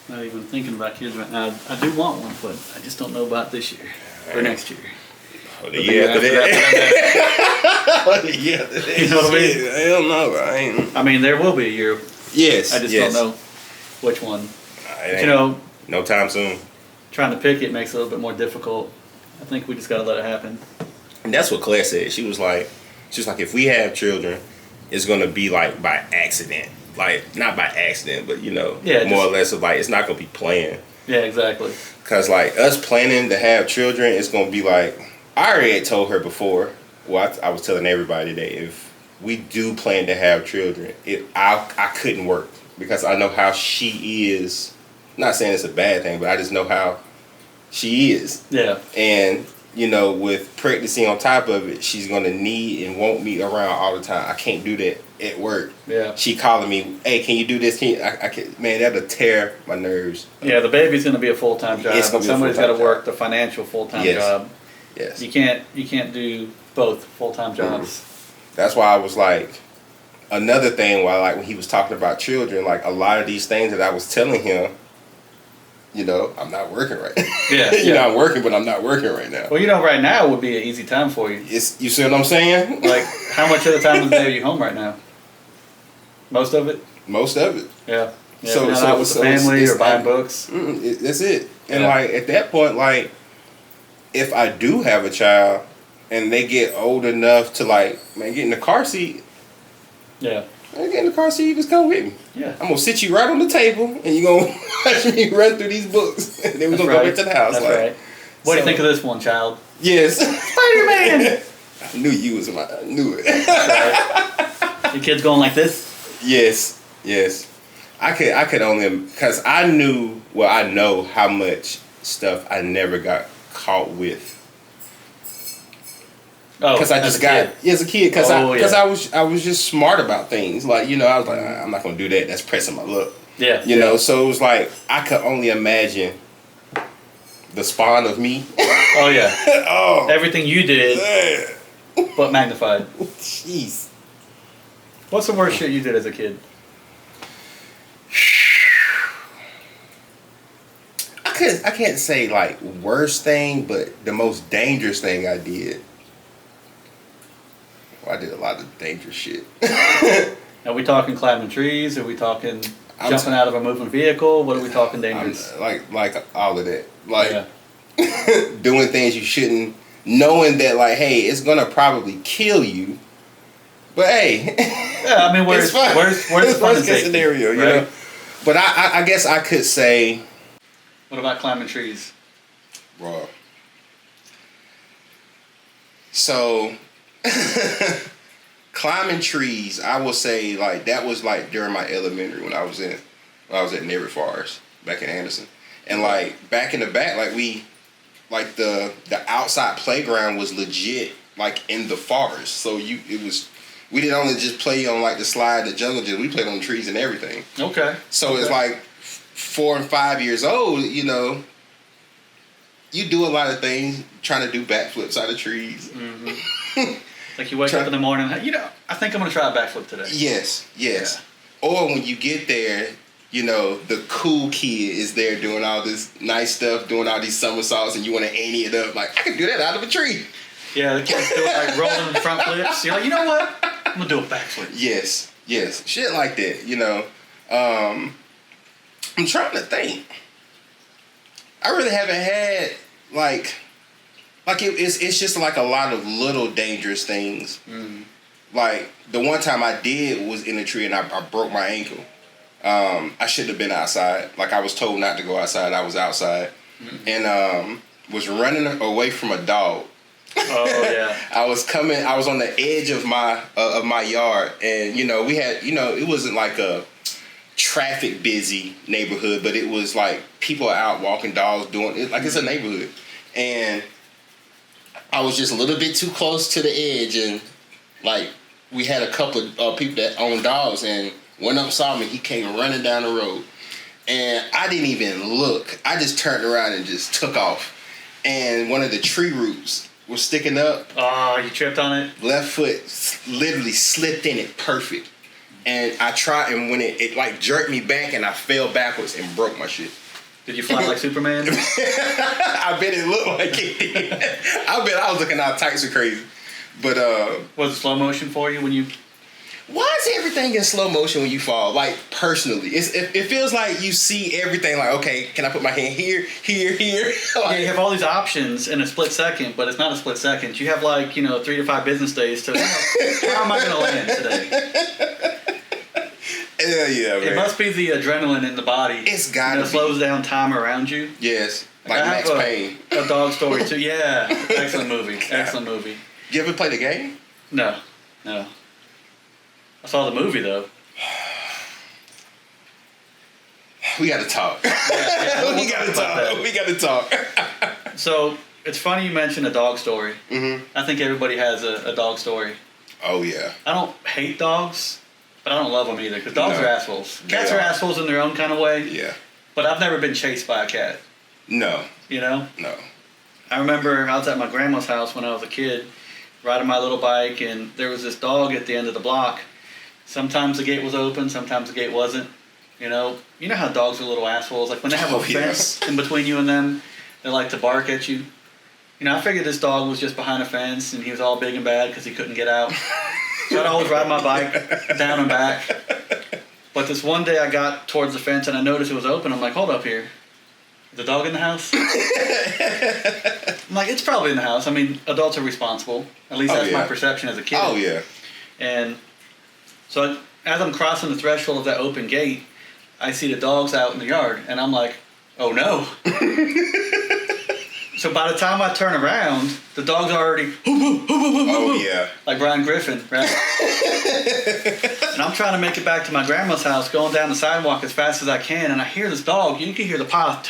Not even thinking about kids right now. I do want one, but I just don't know about this year or next year. Oh, the year after that. The year after that. You know what I mean? Hell no, I mean, there will be a year. Yes. I just don't know which one. But, no time soon. Trying to pick it makes it a little bit more difficult. I think we just gotta let it happen. And that's what Claire said. She was like, if we have children, it's gonna be like by accident. Like, not by accident, but more or less of like, it's not gonna be planned. Yeah, exactly. Cause like us planning to have children, it's gonna be like, I already had told her before. Well, I was telling everybody today, if we do plan to have children, I couldn't work because I know how she is. Not saying it's a bad thing, but I just know how she is. Yeah. And with pregnancy on top of it, she's gonna need and want me around all the time. I can't do that at work. Yeah. She calling me, hey, can you do this? I can't, man, that'll tear my nerves. Yeah, the baby's gonna be a full-time job. It's gonna be Somebody's got to work the financial full-time job. Yes. You can't do both full-time jobs. That's why I was like, another thing when he was talking about children, like a lot of these things that I was telling him, I'm not working right now. Yeah. I'm working, but I'm not working right now. Well, right now would be an easy time for you. You see what I'm saying? Like, how much of the time of the day are you home right now? Most of it? Most of it. Yeah. So out with the family or buying books. That's it. And at that point, if I do have a child and they get old enough to get in the car seat. Yeah. Get in the car seat, you just come with me. Yeah. I'm gonna sit you right on the table and you're gonna watch me run through these books. And then we're gonna go back to the house. That's right. What do you think of this one, child? Yes. Spider-Man! I knew you was I knew it. That's right. Your kid's going like this? Yes. I could only, because I know how much stuff I never got caught with. Because I just got as a kid. Because I was just smart about things. I was like, I'm not gonna do that. That's pressing my luck. Yeah. So it was like I could only imagine the spawn of me. Oh yeah. Everything you did, but magnified. Jeez. What's the worst shit you did as a kid? I can't say worst thing, but the most dangerous thing I did. I did a lot of dangerous shit. Are we talking climbing trees? Are we talking jumping out of a moving vehicle? What are we talking dangerous? Like all of that. Doing things you shouldn't, knowing that hey, it's gonna probably kill you. But hey, yeah, I mean, where's the worst case scenario, right? You know? But I guess I could say. What about climbing trees? Bro. So. Climbing trees, I will say that was during my elementary when I was at Neighbor Forest back in Anderson, and back in the back the outside playground was legit in the forest, so we didn't only just play on the slide, the jungle gym, we played on trees and everything. Okay. So it's 4 and 5 years old, you do a lot of things, trying to do backflips out of trees. Mm-hmm. You wake up in the morning, I think I'm going to try a backflip today. Yes. Yeah. Or when you get there, the cool kid is there doing all this nice stuff, doing all these somersaults, and you want to ante it up. I can do that out of a tree. Yeah, the kid's doing rolling front flips. You're like, you know what? I'm going to do a backflip. Yes. Shit like that, I'm trying to think. I really haven't had, it's just a lot of little dangerous things. Mm. The one time I did was in a tree and I broke my ankle. I shouldn't have been outside. I was told not to go outside. I was outside. Mm-hmm. And was running away from a dog. Oh yeah. I was on the edge of my yard, and we had it wasn't a traffic busy neighborhood, but it was people out walking dogs, doing it it's a neighborhood, and I was just a little bit too close to the edge, and we had a couple of people that own dogs, and one of them saw me. He came running down the road, and I didn't even look. I just turned around and just took off, and one of the tree roots was sticking up. Oh, you tripped on it? Left foot literally slipped in it perfect. And I tried, and when it like jerked me back, and I fell backwards and broke my shit. Did you fly like Superman? I bet it looked like it did. I bet I was looking out tights are crazy. But was it slow motion for you when you? Why is everything in slow motion when you fall? Like, personally, it feels like you see everything. Like, okay, can I put my hand here, here, here? Like, yeah, you have all these options in a split second, but it's not a split second. You have 3 to 5 business days to. How am I going to land today? Yeah, man. It must be the adrenaline in the body. It's gotta be. Slows down time around you. Yes, like Max Payne. A dog story too. Yeah, excellent movie. Excellent movie. You ever play the game? No. I saw the movie though. We gotta talk. We gotta talk. So it's funny you mentioned a dog story. Mm-hmm. I think everybody has a dog story. Oh yeah. I don't hate dogs, but I don't love them either because dogs are assholes. Cats are. are assholes in their own kind of way. Yeah. But I've never been chased by a cat. No. You know? No. I remember I was at my grandma's house when I was a kid, riding my little bike, and there was this dog at the end of the block. Sometimes the gate was open, sometimes the gate wasn't. You know how dogs are little assholes. Like when they have a fence in between you and them, they like to bark at you. I figured this dog was just behind a fence and he was all big and bad because he couldn't get out. So I'd always ride my bike down and back. But this one day I got towards the fence and I noticed it was open. I'm like, hold up here. Is the dog in the house? I'm like, it's probably in the house. I mean, adults are responsible. At least that's my perception as a kid. Oh, yeah. And so as I'm crossing the threshold of that open gate, I see the dogs out in the yard. And I'm like, oh, no. So by the time I turn around, the dog's already... Oh, yeah. Like Brian Griffin, right? And I'm trying to make it back to my grandma's house, going down the sidewalk as fast as I can, and I hear this dog. You can hear the paw,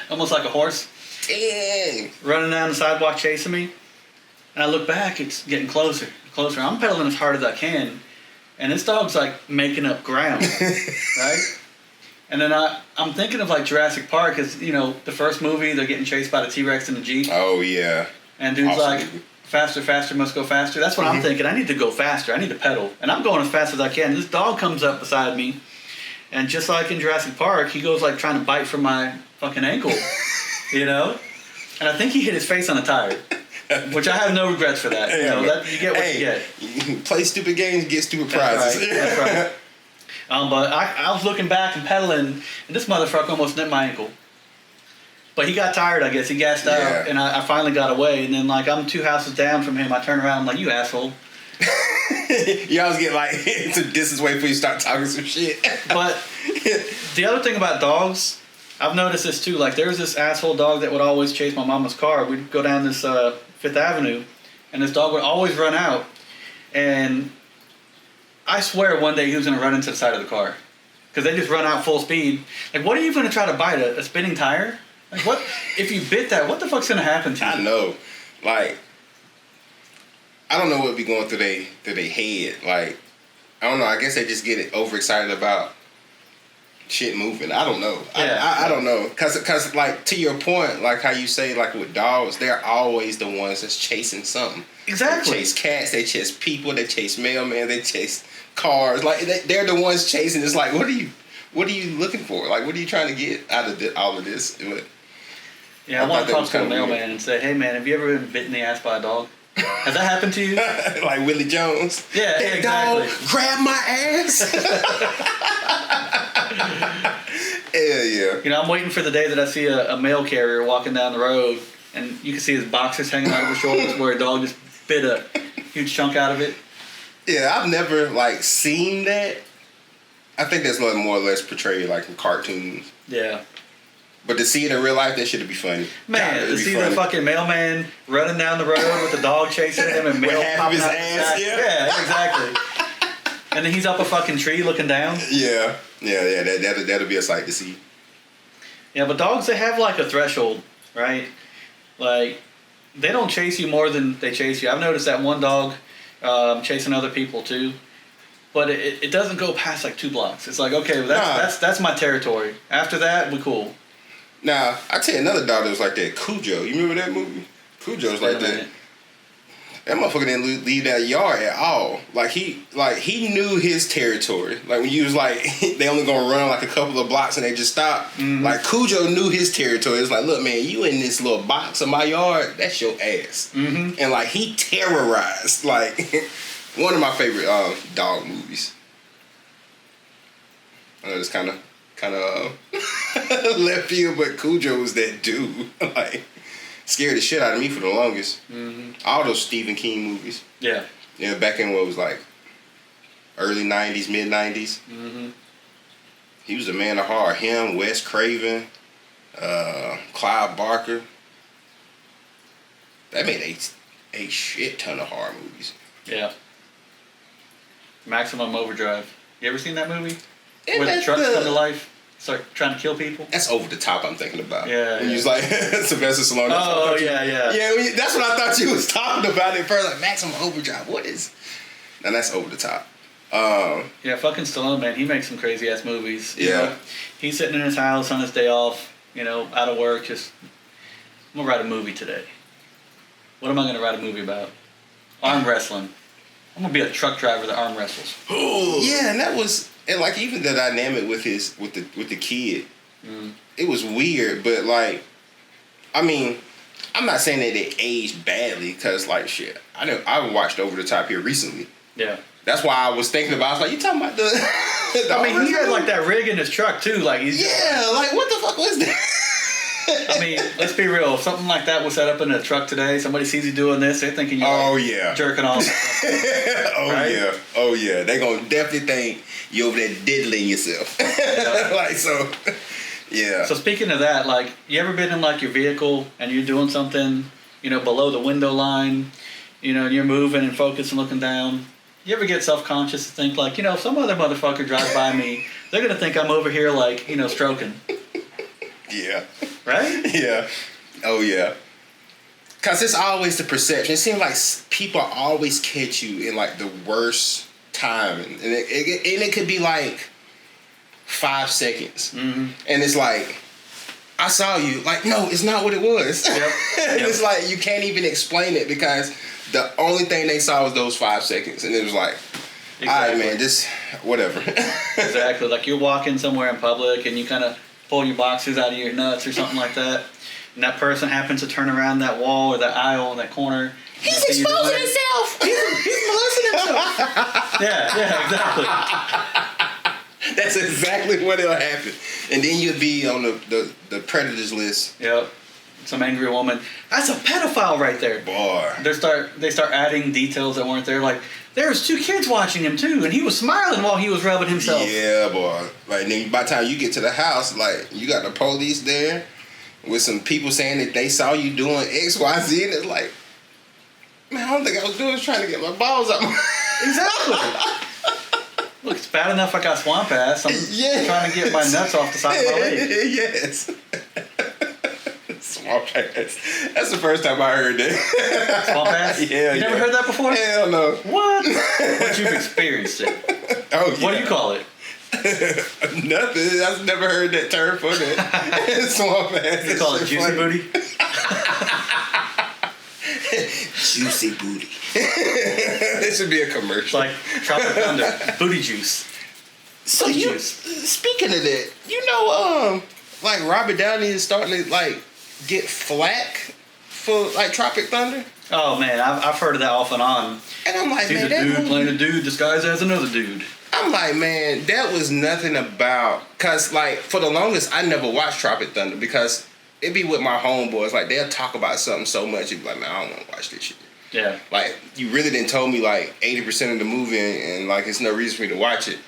almost like a horse. Dang. Running down the sidewalk chasing me. And I look back, it's getting closer, closer. I'm pedaling as hard as I can, and this dog's like making up ground, right? And then I'm thinking of like Jurassic Park, because, the first movie, they're getting chased by the T-Rex in the Jeep. Oh, yeah. And dude's like, faster, faster, must go faster. That's what I'm thinking. I need to go faster. I need to pedal. And I'm going as fast as I can. This dog comes up beside me, and just like in Jurassic Park, he goes like trying to bite from my fucking ankle, And I think he hit his face on a tire, which I have no regrets for that. You get what you get. Play stupid games, get stupid prizes. That's right. But I was looking back and pedaling, and this motherfucker almost nipped my ankle. But he got tired, I guess. He gassed out, and I finally got away. And then, I'm 2 houses down from him. I turn around, I'm like, you asshole. You always get, some distance away before you start talking some shit. But the other thing about dogs, I've noticed this, too. There was this asshole dog that would always chase my mama's car. We'd go down this 5th Avenue, and this dog would always run out. And I swear one day he was going to run into the side of the car. Because they just run out full speed. What are you going to try to bite? A spinning tire? What if you bit that? What the fuck's going to happen to you? I know. I don't know what would be going through their head. I don't know. I guess they just get overexcited about shit moving. I don't know. Yeah. I don't know. Because to your point, how you say, with dogs, they're always the ones that's chasing something. Exactly. They chase cats. They chase people. They chase mailmen. They chase cars. They're the ones chasing. It's what are you looking for? What are you trying to get out of all of this? Yeah, I want to talk to a mailman and say, hey man, have you ever been bitten in the ass by a dog? Has that happened to you? Like Willie Jones? Yeah, that exactly. dog grab my ass? Yeah. I'm waiting for the day that I see a mail carrier walking down the road and you can see his boxers hanging out of his shoulders where a dog just bit a huge chunk out of it. Yeah, I've never seen that. I think that's more or less portrayed in cartoons. Yeah. But to see it in real life, that should be funny. Man, to see the fucking mailman running down the road with the dog chasing him and mail popping out his ass. Yeah, exactly. And then he's up a fucking tree looking down. Yeah. That'll be a sight to see. Yeah, but dogs, they have a threshold, right? They don't chase you more than they chase you. I've noticed that one dog chasing other people too. But it doesn't go past 2 blocks. It's okay, well, that's my territory. After that, we cool. Now, I tell you another dog that was like that, Cujo. You remember that movie? Cujo's like that. That motherfucker didn't leave that yard at all. Like he knew his territory. Like when you was like, they only gonna run like a couple of blocks and they just stop. Mm-hmm. Like Cujo knew his territory. It's like, look, man, you in this little box of my yard, that's your ass. Mm-hmm. And like he terrorized. Like one of my favorite dog movies. I know it's kind of left field, but Cujo was that dude. Like. Scared the shit out of me for the longest. Mm-hmm. All those Stephen King movies. Yeah. Yeah, back in what was like early 90s, mid 90s. Mm-hmm. He was a man of horror. Him, Wes Craven, Clive Barker. That made a shit ton of horror movies. Yeah. Maximum Overdrive. You ever seen that movie? Where the trucks come to life? Start trying to kill people? That's over the top, I'm thinking about. Yeah. When you was like, Sylvester Stallone. Oh, yeah. Yeah, that's what I thought you was talking about at first. Like, Maximum Overdrive. What is... Now, that's over the top. Yeah, fucking Stallone, man. He makes some crazy-ass movies. Yeah. You know, he's sitting in his house on his day off, you know, out of work, just... I'm going to write a movie today. What am I going to write a movie about? Arm wrestling. I'm going to be a truck driver that arm wrestles. Yeah, and that was... And like even the dynamic with the kid, it was weird. But like, I mean, I'm not saying that it aged badly because like shit, I watched Over the Top here recently. Yeah, that's why I was thinking about. I was like, you talking about the? I mean, he had like that rig in his truck too. Like he's like what the fuck was that? I mean, let's be real. If something like that was set up in a truck today, somebody sees you doing this, they're thinking you're jerking off. Oh yeah. They gonna definitely think you over there diddling yourself. Like so. Yeah. So speaking of that, like, you ever been in like your vehicle and you're doing something, you know, below the window line, you know, and you're moving and focusing, looking down. You ever get self-conscious and think like, you know, if some other motherfucker drives by me, they're gonna think I'm over here like, you know, stroking. Yeah. Right? Yeah. Oh, yeah. Because it's always the perception. It seems like people always catch you in, like, the worst time. And it could be, like, 5 seconds. Mm-hmm. And it's like, I saw you. Like, no, it's not what it was. Yep. And it's like, you can't even explain it because the only thing they saw was those 5 seconds. And it was like, exactly. All right, man, just whatever. Exactly. Like, you're walking somewhere in public and you kind of pull your boxers out of your nuts or something like that, and that person happens to turn around that wall or that aisle in that corner. He's exposing himself. He's molesting himself. Yeah, exactly. That's exactly what will happen. And then you'll be on the predators list. Yep. Some angry woman. That's a pedophile right there. Boy. They start adding details that weren't there. Like, there's 2 kids watching him too, and he was smiling while he was rubbing himself. Yeah, boy. Like, then by the time you get to the house, like, you got the police there with some people saying that they saw you doing X, Y, Z, and it's like, man, I don't think I was doing trying to get my balls up. Exactly. Look, it's bad enough I got swamp ass. I'm trying to get my nuts off the side of my leg. Yes. Swamp ass. That's the first time I heard that. Swamp ass? Yeah. You never heard that before? Hell no. What? But you've experienced it. Oh, yeah. What do you call it? Nothing. I've never heard that term for that. Swamp ass. You call it juicy booty? Juicy booty. This should be a commercial. Like Tropic Thunder. Booty juice. So speaking of that, you know, like Robert Downey is starting to like get flack for like Tropic Thunder. Oh man, I've heard of that off and on. And I'm like, he's a dude playing a dude disguised as another dude. I'm like, man, that was nothing about, cause like for the longest I never watched Tropic Thunder because it'd be with my homeboys. Like they'll talk about something so much, it'd be like, man, I don't want to watch this shit. Yeah. Like you really didn't tell me like 80% of the movie, and like it's no reason for me to watch it.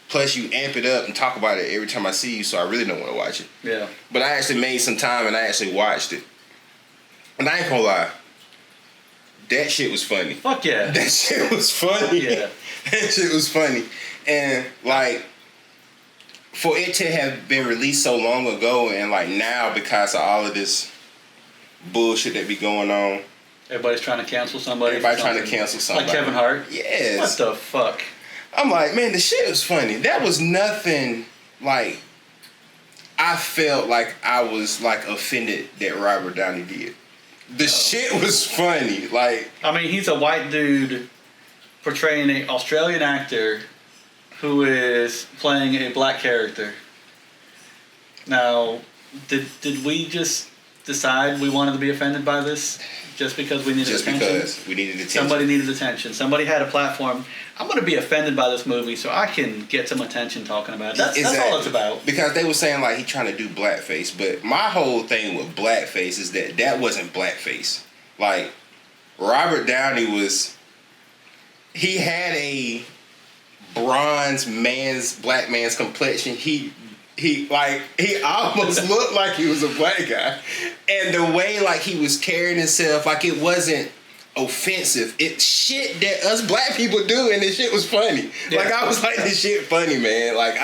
Plus you amp it up and talk about it every time I see you, so I really don't want to watch it. Yeah. But I actually made some time and I actually watched it. And I ain't gonna lie, that shit was funny. Fuck yeah. That shit was funny. Yeah. That shit was funny. And like, for it to have been released so long ago and like now because of all of this bullshit that be going on. Everybody's trying to cancel somebody. Everybody trying to cancel somebody. Like Kevin Hart? Yes. What the fuck? I'm like, man, the shit was funny. That was nothing like, I felt like I was like offended that Robert Downey did. The shit was funny. Like, I mean, he's a white dude portraying an Australian actor who is playing a black character. Now, did we just decide we wanted to be offended by this just because we needed attention? Just because we needed attention. Somebody needed attention. Somebody had a platform. I'm going to be offended by this movie so I can get some attention talking about it. That's all it's about. Because they were saying, like, he trying to do blackface. But my whole thing with blackface is that wasn't blackface. Like, Robert Downey he had a bronze black man's complexion. He almost looked like he was a black guy. And the way, like, he was carrying himself, like, it wasn't offensive. It's shit that us black people do, and this shit was funny. Yeah. Like, I was like, this shit funny, man. Like,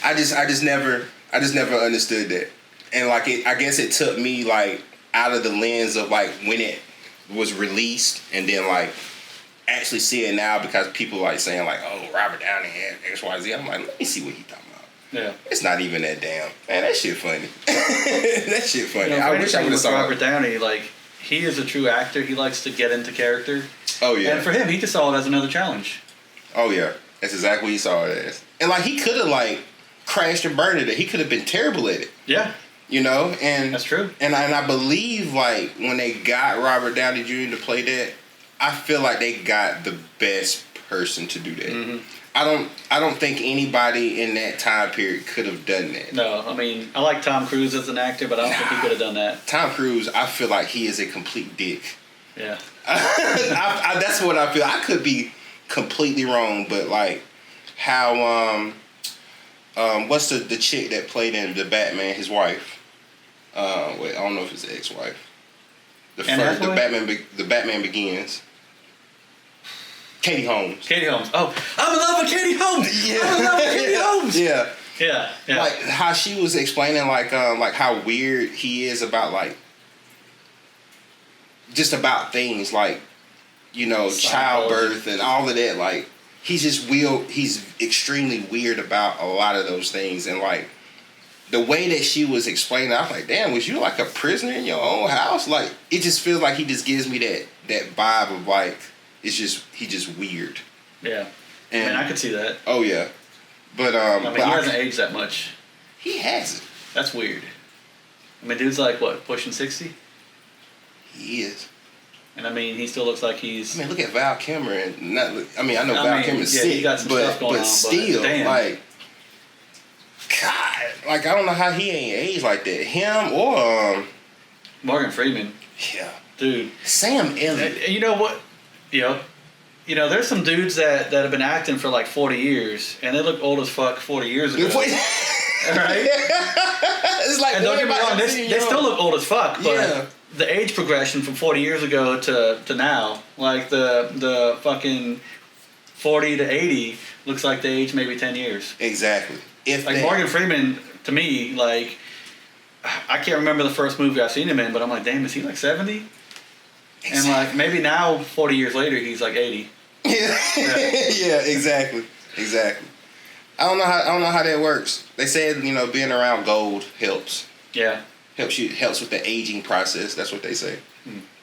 I just never understood that. And, like, I guess it took me, like, out of the lens of, like, when it was released, and then, like, actually see it now because people, like, saying, like, oh, Robert Downey had XYZ. I'm like, let me see what he talking about. Yeah. It's not even that damn. Man, that shit funny. That shit funny. You know, I wish I would have saw Robert Downey, like, he is a true actor. He likes to get into character. Oh, yeah. And for him, he just saw it as another challenge. Oh, yeah. That's exactly what he saw it as. And, like, he could have, like, crashed and burned it. He could have been terrible at it. Yeah. You know? And that's true. And I believe, like, when they got Robert Downey Jr. to play that, I feel like they got the best person to do that. Mm-hmm. I don't think anybody in that time period could have done that. No, I mean, I like Tom Cruise as an actor, but I don't think he could have done that. Tom Cruise, I feel like he is a complete dick. Yeah. That's what I feel. I could be completely wrong, but, like, how what's the chick that played in the Batman, his wife? Wait, I don't know if it's the ex-wife. The Batman Begins. Katie Holmes. Katie Holmes. Oh, I'm in love with Katie Holmes. Yeah. I'm in love with Katie Holmes. Yeah. Yeah. Yeah. Like how she was explaining, like how weird he is about, like, just about things like, you know, childbirth and all of that. Like, he's extremely weird about a lot of those things. And, like, the way that she was explaining, I was like, damn, was you like a prisoner in your own house? Like, it just feels like he just gives me that vibe of, like, he's just weird. Yeah. And I could see that. Oh, yeah. But, I mean, he hasn't aged that much. He hasn't. That's weird. I mean, dude's like, what, pushing 60? He is. And I mean, he still looks like he's... I mean, look at Val Kilmer. I know Val Kilmer's sick, he got some stuff going but on, still, damn. like, God, like, I don't know how he ain't aged like that. Him or Morgan Freeman. Yeah, dude. Sam Elliott. You know what? You know, there's some dudes that have been acting for like 40 years, and they look old as fuck 40 years ago. Right? It's like, and don't get me wrong, they still look old as fuck, but yeah. The age progression from 40 years ago to now, like the fucking 40 to 80 looks like they aged maybe 10 years. Exactly. Morgan Freeman, to me, like, I can't remember the first movie I've seen him in, but I'm like, damn, is he like 70? Exactly. And like maybe now, 40 years later, he's like 80. Yeah, yeah, exactly. I don't know how that works. They said, you know, being around gold helps. Yeah. Helps with the aging process. That's what they say.